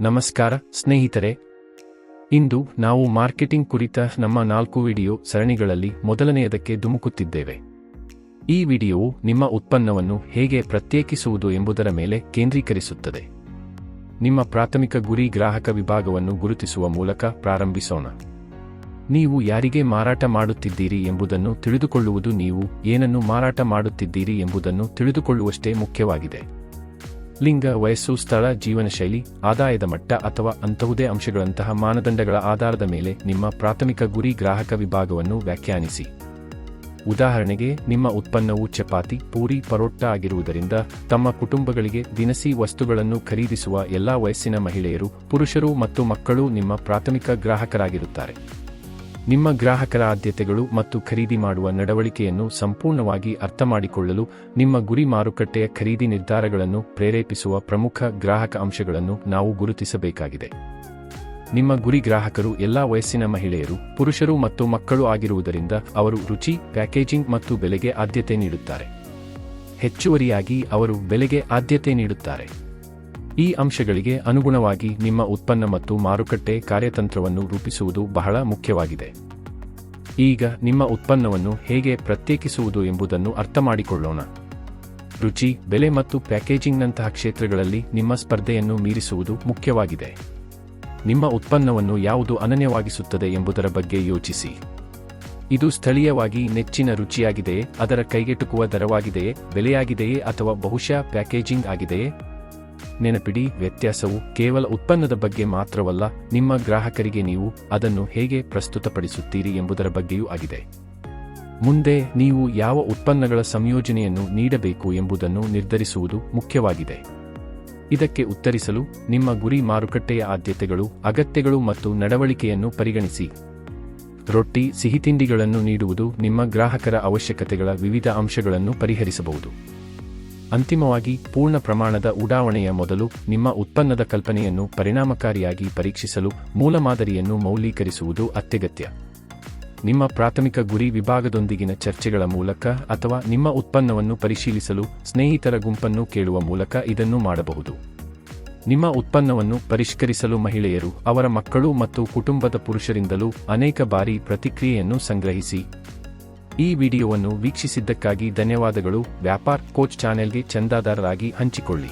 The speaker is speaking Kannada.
ನಮಸ್ಕಾರ ಸ್ನೇಹಿತರೆ, ಇಂದು ನಾವು ಮಾರ್ಕೆಟಿಂಗ್ ಕುರಿತ ನಮ್ಮ 4 ವಿಡಿಯೋ ಸರಣಿಗಳಲ್ಲಿ ಮೊದಲನೆಯದಕ್ಕೆ ಧುಮುಕುತ್ತಿದ್ದೇವೆ. ಈ ವಿಡಿಯೋವು ನಿಮ್ಮ ಉತ್ಪನ್ನವನ್ನು ಹೇಗೆ ಪ್ರತ್ಯೇಕಿಸುವುದು ಎಂಬುದರ ಮೇಲೆ ಕೇಂದ್ರೀಕರಿಸುತ್ತದೆ. ನಿಮ್ಮ ಪ್ರಾಥಮಿಕ ಗುರಿ ಗ್ರಾಹಕ ವಿಭಾಗವನ್ನು ಗುರುತಿಸುವ ಮೂಲಕ ಪ್ರಾರಂಭಿಸೋಣ. ನೀವು ಯಾರಿಗೆ ಮಾರಾಟ ಮಾಡುತ್ತಿದ್ದೀರಿ ಎಂಬುದನ್ನು ತಿಳಿದುಕೊಳ್ಳುವುದು ನೀವು ಏನನ್ನು ಮಾರಾಟ ಮಾಡುತ್ತಿದ್ದೀರಿ ಎಂಬುದನ್ನು ತಿಳಿದುಕೊಳ್ಳುವಷ್ಟೇ ಮುಖ್ಯವಾಗಿದೆ. ಲಿಂಗ, ವಯಸ್ಸು, ಸ್ಥಳ, ಜೀವನಶೈಲಿ, ಆದಾಯದ ಮಟ್ಟ ಅಥವಾ ಅಂತಹುದೇ ಅಂಶಗಳಂತಹ ಮಾನದಂಡಗಳ ಆಧಾರದ ಮೇಲೆ ನಿಮ್ಮ ಪ್ರಾಥಮಿಕ ಗುರಿ ಗ್ರಾಹಕ ವಿಭಾಗವನ್ನು ವ್ಯಾಖ್ಯಾನಿಸಿ. ಉದಾಹರಣೆಗೆ, ನಿಮ್ಮ ಉತ್ಪನ್ನವು ಚಪಾತಿ, ಪೂರಿ, ಪರೋಟ ಆಗಿರುವುದರಿಂದ ತಮ್ಮ ಕುಟುಂಬಗಳಿಗೆ ದಿನಸಿ ವಸ್ತುಗಳನ್ನು ಖರೀದಿಸುವ ಎಲ್ಲಾ ವಯಸ್ಸಿನ ಮಹಿಳೆಯರು, ಪುರುಷರು ಮತ್ತು ಮಕ್ಕಳು ನಿಮ್ಮ ಪ್ರಾಥಮಿಕ ಗ್ರಾಹಕರಾಗಿರುತ್ತಾರೆ. ನಿಮ್ಮ ಗ್ರಾಹಕರ ಆದ್ಯತೆಗಳು ಮತ್ತು ಖರೀದಿ ಮಾಡುವ ನಡವಳಿಕೆಯನ್ನು ಸಂಪೂರ್ಣವಾಗಿ ಅರ್ಥಮಾಡಿಕೊಳ್ಳಲು ನಿಮ್ಮ ಗುರಿ ಮಾರುಕಟ್ಟೆಯ ಖರೀದಿ ನಿರ್ಧಾರಗಳನ್ನು ಪ್ರೇರೇಪಿಸುವ ಪ್ರಮುಖ ಗ್ರಾಹಕ ಅಂಶಗಳನ್ನು ನಾವು ಗುರುತಿಸಬೇಕಾಗಿದೆ. ನಿಮ್ಮ ಗುರಿ ಗ್ರಾಹಕರು ಎಲ್ಲಾ ವಯಸ್ಸಿನ ಮಹಿಳೆಯರು, ಪುರುಷರು ಮತ್ತು ಮಕ್ಕಳು ಆಗಿರುವುದರಿಂದ ಅವರು ರುಚಿ, ಪ್ಯಾಕೇಜಿಂಗ್ ಮತ್ತು ಬೆಲೆಗೆ ಆದ್ಯತೆ ನೀಡುತ್ತಾರೆ. ಹೆಚ್ಚುವರಿಯಾಗಿ ಅವರು ಬೆಲೆಗೆ ಆದ್ಯತೆ ನೀಡುತ್ತಾರೆ. ಈ ಅಂಶಗಳಿಗೆ ಅನುಗುಣವಾಗಿ ನಿಮ್ಮ ಉತ್ಪನ್ನ ಮತ್ತು ಮಾರುಕಟ್ಟೆ ಕಾರ್ಯತಂತ್ರವನ್ನು ರೂಪಿಸುವುದು ಬಹಳ ಮುಖ್ಯವಾಗಿದೆ. ಈಗ ನಿಮ್ಮ ಉತ್ಪನ್ನವನ್ನು ಹೇಗೆ ಪ್ರತ್ಯೇಕಿಸುವುದು ಎಂಬುದನ್ನು ಅರ್ಥಮಾಡಿಕೊಳ್ಳೋಣ. ರುಚಿ, ಬೆಲೆ ಮತ್ತು ಪ್ಯಾಕೇಜಿಂಗ್ನಂತಹ ಕ್ಷೇತ್ರಗಳಲ್ಲಿ ನಿಮ್ಮ ಸ್ಪರ್ಧೆಯನ್ನು ಮೀರಿಸುವುದು ಮುಖ್ಯವಾಗಿದೆ. ನಿಮ್ಮ ಉತ್ಪನ್ನವನ್ನು ಯಾವುದು ಅನನ್ಯವಾಗಿಸುತ್ತದೆ ಎಂಬುದರ ಬಗ್ಗೆ ಯೋಚಿಸಿ. ಇದು ಸ್ಥಳೀಯವಾಗಿ ನೆಚ್ಚಿನ ರುಚಿಯಾಗಿದೆಯೇ, ಅದರ ಕೈಗೆಟುಕುವ ದರವಾಗಿದೆಯೇ, ಬೆಲೆಯಾಗಿದೆಯೇ ಅಥವಾ ಬಹುಶಃ ಪ್ಯಾಕೇಜಿಂಗ್ ಆಗಿದೆಯೇ? ನೆನಪಿಡಿ, ವ್ಯತ್ಯಾಸವು ಕೇವಲ ಉತ್ಪನ್ನದ ಬಗ್ಗೆ ಮಾತ್ರವಲ್ಲ, ನಿಮ್ಮ ಗ್ರಾಹಕರಿಗೆ ನೀವು ಅದನ್ನು ಹೇಗೆ ಪ್ರಸ್ತುತಪಡಿಸುತ್ತೀರಿ ಎಂಬುದರ ಬಗ್ಗೆಯೂ ಆಗಿದೆ. ಮುಂದೆ ನೀವು ಯಾವ ಉತ್ಪನ್ನಗಳ ಸಂಯೋಜನೆಯನ್ನು ನೀಡಬೇಕು ಎಂಬುದನ್ನು ನಿರ್ಧರಿಸುವುದು ಮುಖ್ಯವಾಗಿದೆ. ಇದಕ್ಕೆ ಉತ್ತರಿಸಲು ನಿಮ್ಮ ಗುರಿ ಮಾರುಕಟ್ಟೆಯ ಆದ್ಯತೆಗಳು, ಅಗತ್ಯಗಳು ಮತ್ತು ನಡವಳಿಕೆಯನ್ನು ಪರಿಗಣಿಸಿ. ರೊಟ್ಟಿ, ಸಿಹಿತಿಂಡಿಗಳನ್ನು ನೀಡುವುದು ನಿಮ್ಮ ಗ್ರಾಹಕರ ಅವಶ್ಯಕತೆಗಳ ವಿವಿಧ ಅಂಶಗಳನ್ನು ಪರಿಹರಿಸಬಹುದು. ಅಂತಿಮವಾಗಿ, ಪೂರ್ಣ ಪ್ರಮಾಣದ ಉಡಾವಣೆಯ ಮೊದಲು ನಿಮ್ಮ ಉತ್ಪನ್ನದ ಕಲ್ಪನೆಯನ್ನು ಪರಿಣಾಮಕಾರಿಯಾಗಿ ಪರೀಕ್ಷಿಸಲು ಮೂಲಮಾದರಿಯನ್ನು ಮೌಲ್ಯೀಕರಿಸುವುದು ಅತ್ಯಗತ್ಯ. ನಿಮ್ಮ ಪ್ರಾಥಮಿಕ ಗುರಿ ವಿಭಾಗದೊಂದಿಗಿನ ಚರ್ಚೆಗಳ ಮೂಲಕ ಅಥವಾ ನಿಮ್ಮ ಉತ್ಪನ್ನವನ್ನು ಪರಿಶೀಲಿಸಲು ಸ್ನೇಹಿತರ ಗುಂಪನ್ನು ಕೇಳುವ ಮೂಲಕ ಇದನ್ನು ಮಾಡಬಹುದು. ನಿಮ್ಮ ಉತ್ಪನ್ನವನ್ನು ಪರಿಷ್ಕರಿಸಲು ಮಹಿಳೆಯರು, ಅವರ ಮಕ್ಕಳು ಮತ್ತು ಕುಟುಂಬದ ಪುರುಷರಿಂದಲೂ ಅನೇಕ ಬಾರಿ ಪ್ರತಿಕ್ರಿಯೆಯನ್ನು ಸಂಗ್ರಹಿಸಿ. ಈ ವಿಡಿಯೋವನ್ನು ವೀಕ್ಷಿಸಿದ್ದಕ್ಕಾಗಿ ಧನ್ಯವಾದಗಳು. ವ್ಯಾಪಾರ್ ಕೋಚ್ ಚಾನೆಲ್ಗೆ ಚಂದಾದಾರರಾಗಿ ಹಂಚಿಕೊಳ್ಳಿ.